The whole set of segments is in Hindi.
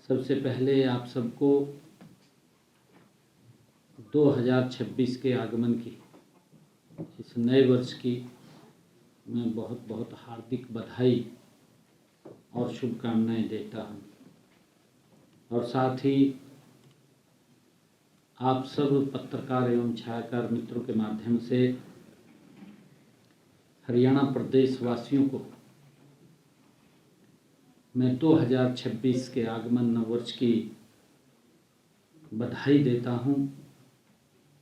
सबसे पहले आप सबको 2026 के आगमन की, इस नए वर्ष की मैं बहुत बहुत हार्दिक बधाई और शुभकामनाएं देता हूं। और साथ ही आप सब पत्रकार एवं छायाकार मित्रों के माध्यम से हरियाणा प्रदेश वासियों को मैं 2026 के आगमन नववर्ष की बधाई देता हूं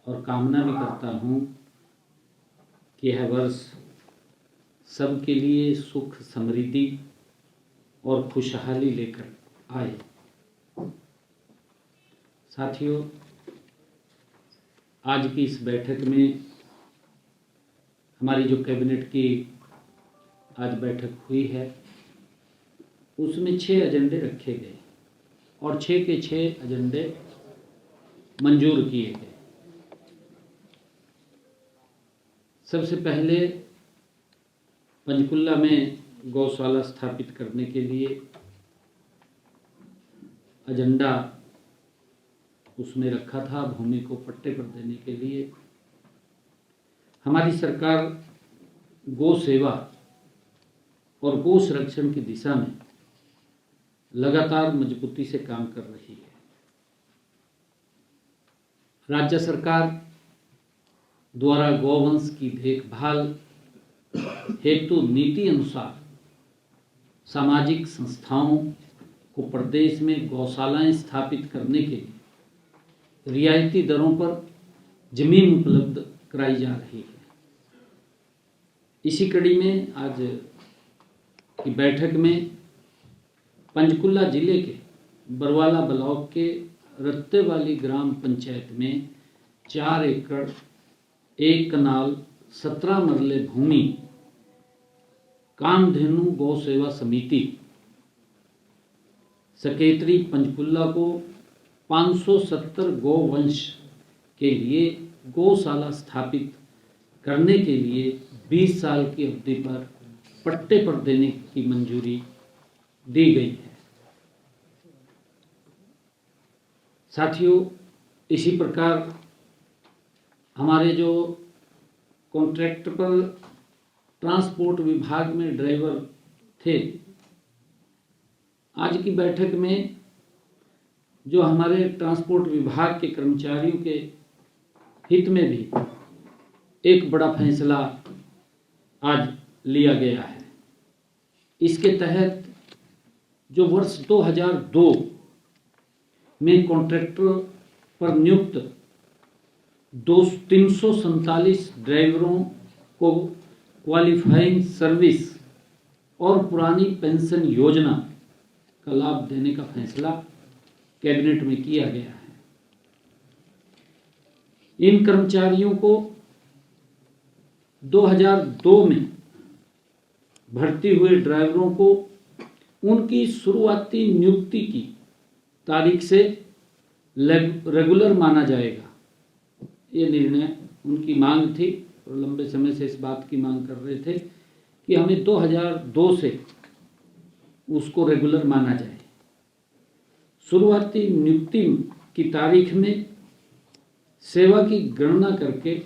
और कामना भी करता हूं कि यह वर्ष सबके लिए सुख, समृद्धि और खुशहाली लेकर आए। साथियों, आज की इस बैठक में हमारी जो कैबिनेट की आज बैठक हुई है, उसमें 6 एजेंडे रखे गए और 6 के 6 एजेंडे मंजूर किए गए। सबसे पहले पंचकुला में गौशाला स्थापित करने के लिए एजेंडा उसमें रखा था, भूमि को पट्टे पर देने के लिए। हमारी सरकार गौ सेवा और गौ संरक्षण की दिशा में लगातार मजबूती से काम कर रही है। राज्य सरकार द्वारा गौवंश की देखभाल हेतु नीति अनुसार सामाजिक संस्थाओं को प्रदेश में गौशालाएं स्थापित करने के लिए रियायती दरों पर जमीन उपलब्ध कराई जा रही है। इसी कड़ी में आज की बैठक में पंचकुला जिले के बरवाला ब्लॉक के रत्तेवाली ग्राम पंचायत में 4 एकड़ 1 कनाल 17 मरले भूमि कामधेनु गौ सेवा समिति सकेतरी पंचकुला को 570 गौवंश के लिए गौशाला स्थापित करने के लिए 20 साल की अवधि पर पट्टे पर देने की मंजूरी दी गई है। साथियों, इसी प्रकार हमारे जो कॉन्ट्रैक्ट पर ट्रांसपोर्ट विभाग में ड्राइवर थे, आज की बैठक में जो हमारे ट्रांसपोर्ट विभाग के कर्मचारियों के हित में भी एक बड़ा फैसला आज लिया गया है। इसके तहत जो वर्ष 2002 में कॉन्ट्रैक्टर पर नियुक्त 347 ड्राइवरों को क्वालिफाइंग सर्विस और पुरानी पेंशन योजना का लाभ देने का फैसला कैबिनेट में किया गया है। इन कर्मचारियों को 2002 में भर्ती हुए ड्राइवरों को उनकी शुरुआती नियुक्ति की तारीख से रेगुलर माना जाएगा। ये निर्णय उनकी मांग थी और लंबे समय से इस बात की मांग कर रहे थे कि हमें 2002 से उसको रेगुलर माना जाए। शुरुआती नियुक्ति की तारीख में सेवा की गणना करके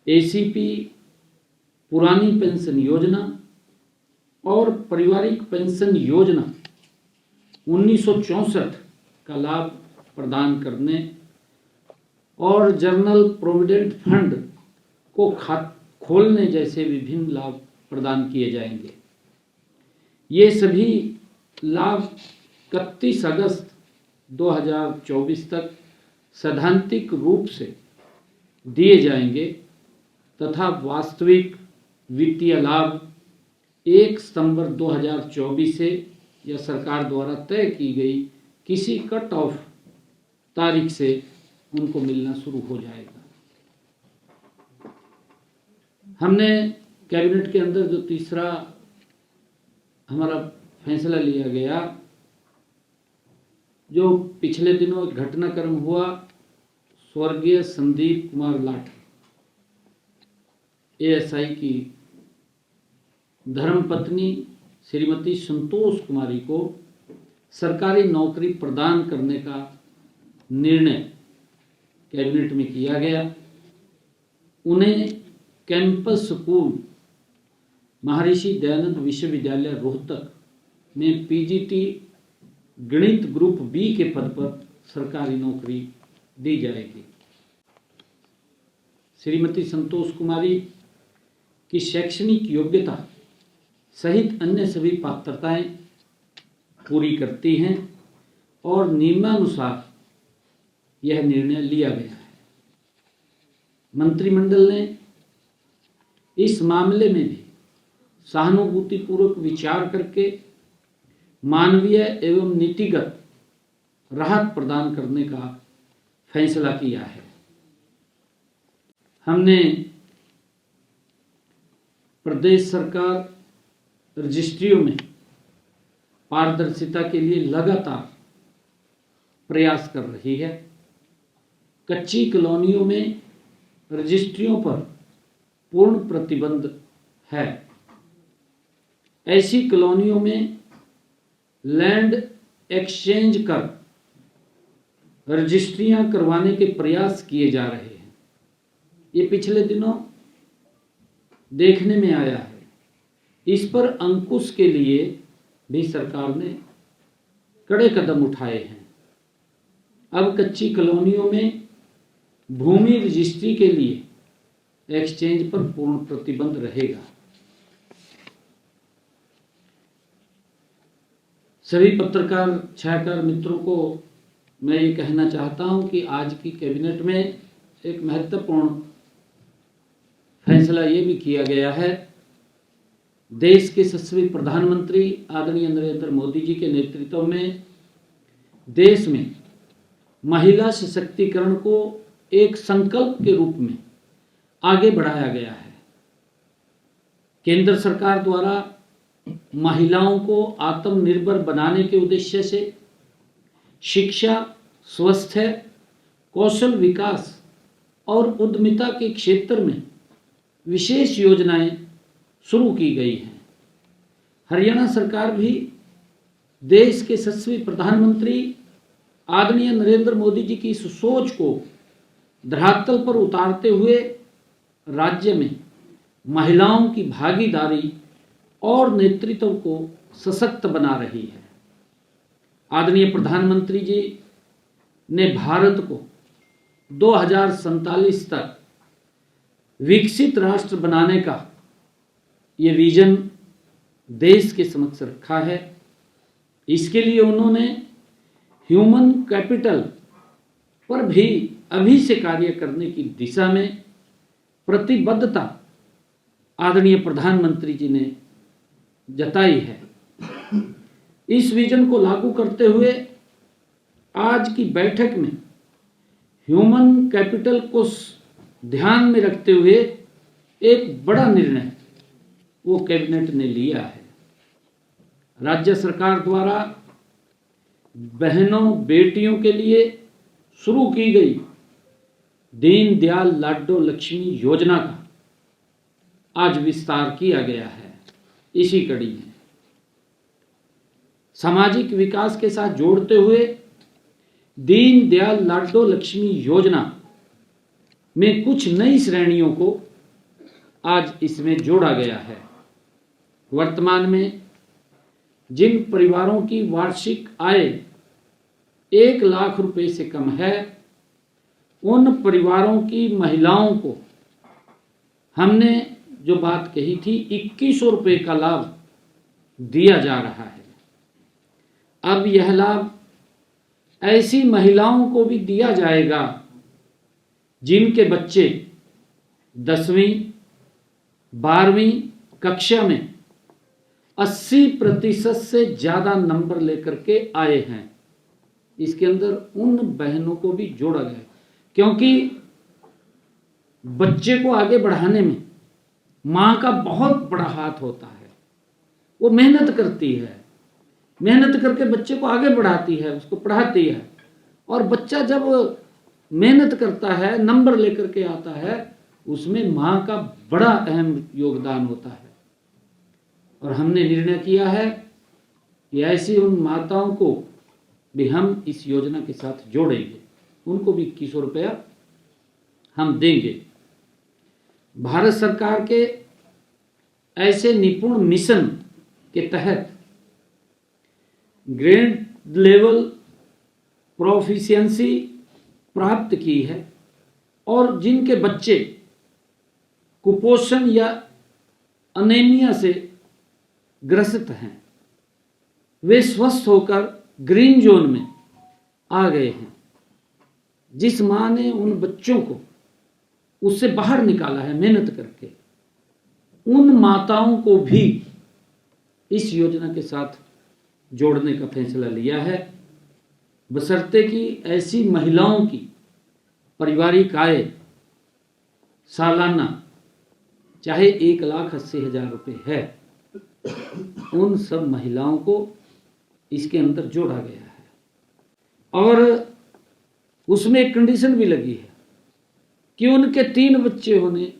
एसीपी, पुरानी पेंशन योजना और पारिवारिक पेंशन योजना 1964 का लाभ प्रदान करने और जनरल प्रोविडेंट फंड को खोलने जैसे विभिन्न लाभ प्रदान किए जाएंगे। ये सभी लाभ 31 अगस्त 2024 तक सैद्धांतिक रूप से दिए जाएंगे तथा वास्तविक वित्तीय लाभ 1 सितंबर 2024 से या सरकार द्वारा तय की गई किसी कट ऑफ तारीख से उनको मिलना शुरू हो जाएगा। हमने कैबिनेट के अंदर जो तीसरा हमारा फैसला लिया गया, जो पिछले दिनों एक घटनाक्रम हुआ, स्वर्गीय संदीप कुमार लाठ एएसआई की धर्मपत्नी श्रीमती संतोष कुमारी को सरकारी नौकरी प्रदान करने का निर्णय कैबिनेट में किया गया। उन्हें कैंपस स्कूल महर्षि दयानंद विश्वविद्यालय रोहतक में पीजीटी गणित ग्रुप बी के पद पर सरकारी नौकरी दी जाएगी। श्रीमती संतोष कुमारी की शैक्षणिक योग्यता सहित अन्य सभी पात्रताएं पूरी करती हैं और नियमानुसार यह निर्णय लिया गया है। मंत्रिमंडल ने इस मामले में भी सहानुभूतिपूर्वक विचार करके मानवीय एवं नीतिगत राहत प्रदान करने का फैसला किया है। हमने प्रदेश सरकार रजिस्ट्रियों में पारदर्शिता के लिए लगातार प्रयास कर रही है। कच्ची कॉलोनियों में रजिस्ट्रियों पर पूर्ण प्रतिबंध है। ऐसी कॉलोनियों में लैंड एक्सचेंज कर रजिस्ट्रियां करवाने के प्रयास किए जा रहे हैं। ये पिछले दिनों देखने में आया है। इस पर अंकुश के लिए भी सरकार ने कड़े कदम उठाए हैं। अब कच्ची कॉलोनियों में भूमि रजिस्ट्री के लिए एक्सचेंज पर पूर्ण प्रतिबंध रहेगा। सभी पत्रकार छायाकार मित्रों को मैं ये कहना चाहता हूं कि आज की कैबिनेट में एक महत्वपूर्ण फैसला ये भी किया गया है। देश के यशस्वी प्रधानमंत्री आदरणीय नरेंद्र मोदी जी के नेतृत्व में देश में महिला सशक्तिकरण को एक संकल्प के रूप में आगे बढ़ाया गया है। केंद्र सरकार द्वारा महिलाओं को आत्मनिर्भर बनाने के उद्देश्य से शिक्षा, स्वास्थ्य, कौशल विकास और उद्यमिता के क्षेत्र में विशेष योजनाएं शुरू की गई हैं। हरियाणा सरकार भी देश के यशस्वी प्रधानमंत्री आदरणीय नरेंद्र मोदी जी की इस सोच को धरातल पर उतारते हुए राज्य में महिलाओं की भागीदारी और नेतृत्व को सशक्त बना रही है। आदरणीय प्रधानमंत्री जी ने भारत को 2047 तक विकसित राष्ट्र बनाने का ये विजन देश के समक्ष रखा है। इसके लिए उन्होंने ह्यूमन कैपिटल पर भी अभी से कार्य करने की दिशा में प्रतिबद्धता आदरणीय प्रधानमंत्री जी ने जताई है। इस विजन को लागू करते हुए आज की बैठक में ह्यूमन कैपिटल को ध्यान में रखते हुए एक बड़ा निर्णय वो कैबिनेट ने लिया है। राज्य सरकार द्वारा बहनों बेटियों के लिए शुरू की गई दीनदयाल लाडो लक्ष्मी योजना का आज विस्तार किया गया है। इसी कड़ी में सामाजिक विकास के साथ जोड़ते हुए दीनदयाल लाडो लक्ष्मी योजना में कुछ नई श्रेणियों को आज इसमें जोड़ा गया है। वर्तमान में जिन परिवारों की वार्षिक आय 1 लाख रुपए से कम है, उन परिवारों की महिलाओं को हमने जो बात कही थी 2100 रुपए का लाभ दिया जा रहा है। अब यह लाभ ऐसी महिलाओं को भी दिया जाएगा जिनके बच्चे 10वीं 12वीं कक्षा में 80% से ज्यादा नंबर लेकर के आए हैं। इसके अंदर उन बहनों को भी जोड़ा गया, क्योंकि बच्चे को आगे बढ़ाने में मां का बहुत बड़ा हाथ होता है। वो मेहनत करती है, मेहनत करके बच्चे को आगे बढ़ाती है, उसको पढ़ाती है, और बच्चा जब मेहनत करता है, नंबर लेकर के आता है, उसमें मां का बड़ा अहम योगदान होता है। और हमने निर्णय किया है कि ऐसी उन माताओं को भी हम इस योजना के साथ जोड़ेंगे, उनको भी 2100 रुपया हम देंगे। भारत सरकार के ऐसे निपुण मिशन के तहत ग्रेड लेवल प्रोफिशिएंसी प्राप्त की है और जिनके बच्चे कुपोषण या अनीमिया से ग्रसित हैं, वे स्वस्थ होकर ग्रीन जोन में आ गए हैं। जिस माँ ने उन बच्चों को उससे बाहर निकाला है मेहनत करके, उन माताओं को भी इस योजना के साथ जोड़ने का फैसला लिया है, बशर्ते कि ऐसी महिलाओं की पारिवारिक आय सालाना चाहे 1,80,000 रुपये है, उन सब महिलाओं को इसके अंदर जोड़ा गया है। और उसमें एक कंडीशन भी लगी है कि उनके 3 बच्चे होने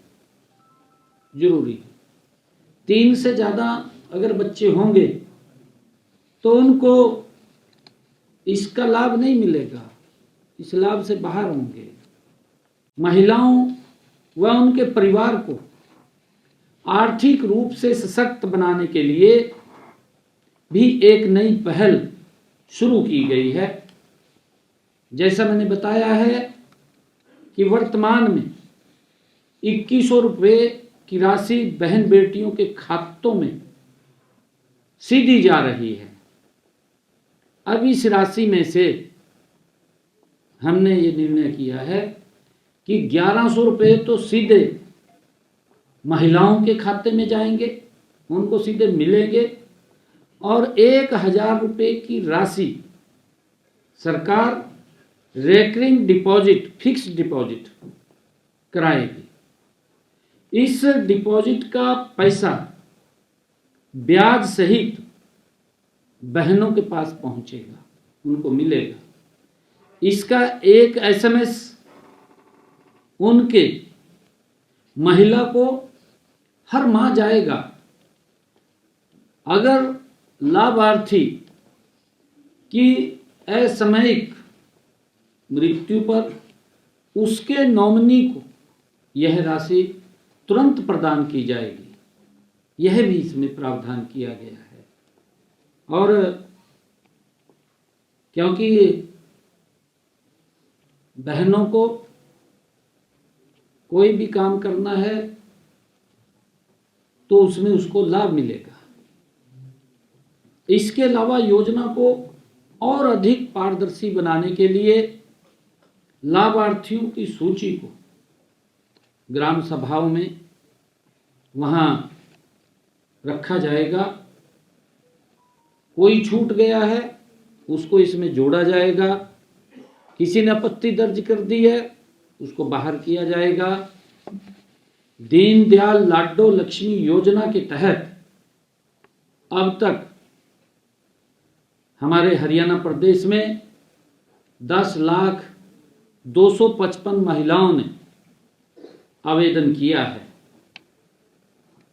जरूरी है। 3 से ज़्यादा अगर बच्चे होंगे तो उनको इसका लाभ नहीं मिलेगा, इस लाभ से बाहर होंगे। महिलाओं व उनके परिवार को आर्थिक रूप से सशक्त बनाने के लिए भी एक नई पहल शुरू की गई है। जैसा मैंने बताया है कि वर्तमान में 2100 रुपये की राशि बहन बेटियों के खातों में सीधी जा रही है। अब इस राशि में से हमने ये निर्णय किया है कि 1100 रुपये तो सीधे महिलाओं के खाते में जाएंगे, उनको सीधे मिलेंगे, और 1000 रुपये की राशि सरकार रेकरिंग डिपॉजिट, फिक्स्ड डिपॉजिट कराएगी। इस डिपॉजिट का पैसा ब्याज सहित बहनों के पास पहुंचेगा, उनको मिलेगा। इसका एक SMS उनके महिला को हर माह जाएगा। अगर लाभार्थी की असामयिक मृत्यु पर उसके नॉमिनी को यह राशि तुरंत प्रदान की जाएगी, यह भी इसमें प्रावधान किया गया है। और क्योंकि बहनों को कोई भी काम करना है तो उसमें उसको लाभ मिलेगा। इसके अलावा योजना को और अधिक पारदर्शी बनाने के लिए लाभार्थियों की सूची को ग्राम सभाओं में वहां रखा जाएगा। कोई छूट गया है उसको इसमें जोड़ा जाएगा, किसी ने आपत्ति दर्ज कर दी है उसको बाहर किया जाएगा। दीनदयाल लाडो लक्ष्मी योजना के तहत अब तक हमारे हरियाणा प्रदेश में 10,255 महिलाओं ने आवेदन किया है।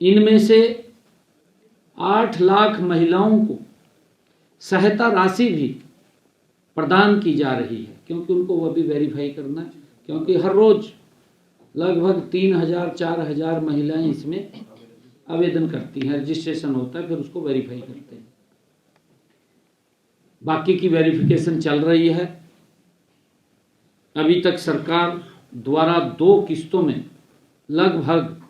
इनमें से 8 लाख महिलाओं को सहायता राशि भी प्रदान की जा रही है, क्योंकि उनको वह भी वेरीफाई करना है, क्योंकि हर रोज लगभग 3,000-4,000 महिलाएं इसमें आवेदन करती हैं। रजिस्ट्रेशन होता है, फिर उसको वेरीफाई करते हैं। बाकी की वेरिफिकेशन चल रही है। अभी तक सरकार द्वारा 2 किस्तों में लगभग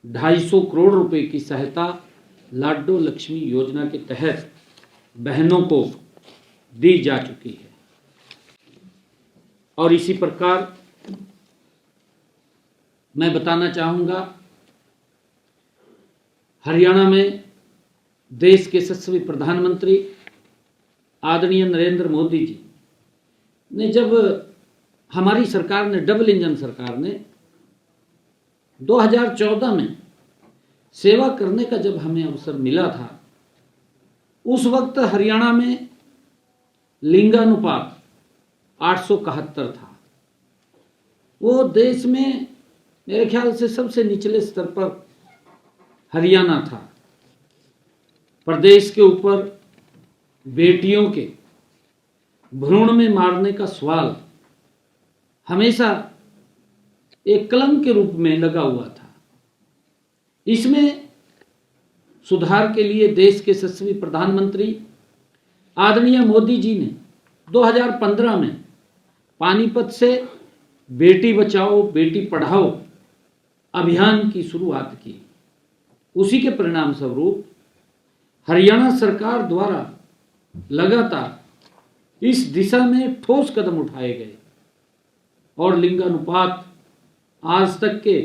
250 करोड़ रुपए की सहायता लाडो लक्ष्मी योजना के तहत बहनों को दी जा चुकी है। और इसी प्रकार मैं बताना चाहूँगा, हरियाणा में देश के यशस्वी प्रधानमंत्री आदरणीय नरेंद्र मोदी जी ने, जब हमारी सरकार ने, डबल इंजन सरकार ने 2014 में सेवा करने का जब हमें अवसर मिला था, उस वक्त हरियाणा में लिंगानुपात 871 था। वो देश में मेरे ख्याल से सबसे निचले स्तर पर हरियाणा था। प्रदेश के ऊपर बेटियों के भ्रूण में मारने का सवाल हमेशा एक कलंक के रूप में लगा हुआ था। इसमें सुधार के लिए देश के यशस्वी प्रधानमंत्री आदरणीय मोदी जी ने 2015 में पानीपत से बेटी बचाओ बेटी पढ़ाओ अभियान की शुरुआत की। उसी के परिणाम स्वरूप हरियाणा सरकार द्वारा लगातार इस दिशा में ठोस कदम उठाए गए और लिंगानुपात आज तक के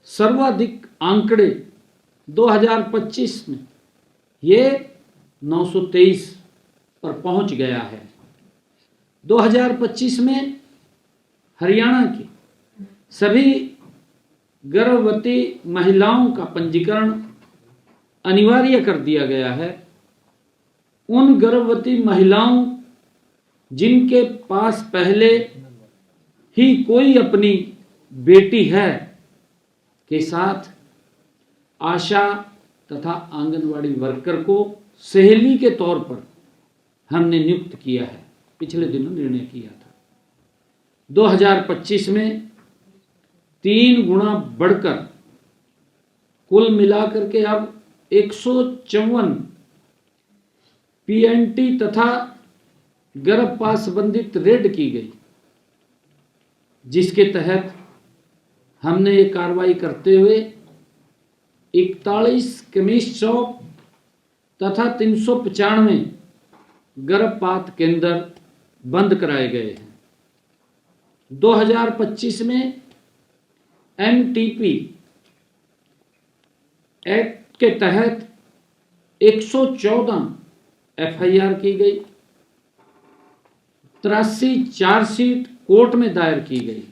सर्वाधिक आंकड़े 2025 में ये 923 पर पहुंच गया है। 2025 में हरियाणा की सभी गर्भवती महिलाओं का पंजीकरण अनिवार्य कर दिया गया है। उन गर्भवती महिलाओं जिनके पास पहले ही कोई अपनी बेटी है के साथ आशा तथा आंगनवाड़ी वर्कर को सहेली के तौर पर हमने नियुक्त किया है। पिछले दिनों निर्णय किया था। 2025 में 3 गुना बढ़कर कुल मिलाकर के अब 154 पीएनटी तथा गर्भपात संबंधित रेड की गई, जिसके तहत हमने ये कार्रवाई करते हुए 41 केमिस्ट शॉप तथा 395 गर्भपात केंद्र बंद कराए गए हैं। 2025 में एनटीपी एक्ट के तहत 114 एफआईआर की गई, 83 चार्जशीट कोर्ट में दायर की गई।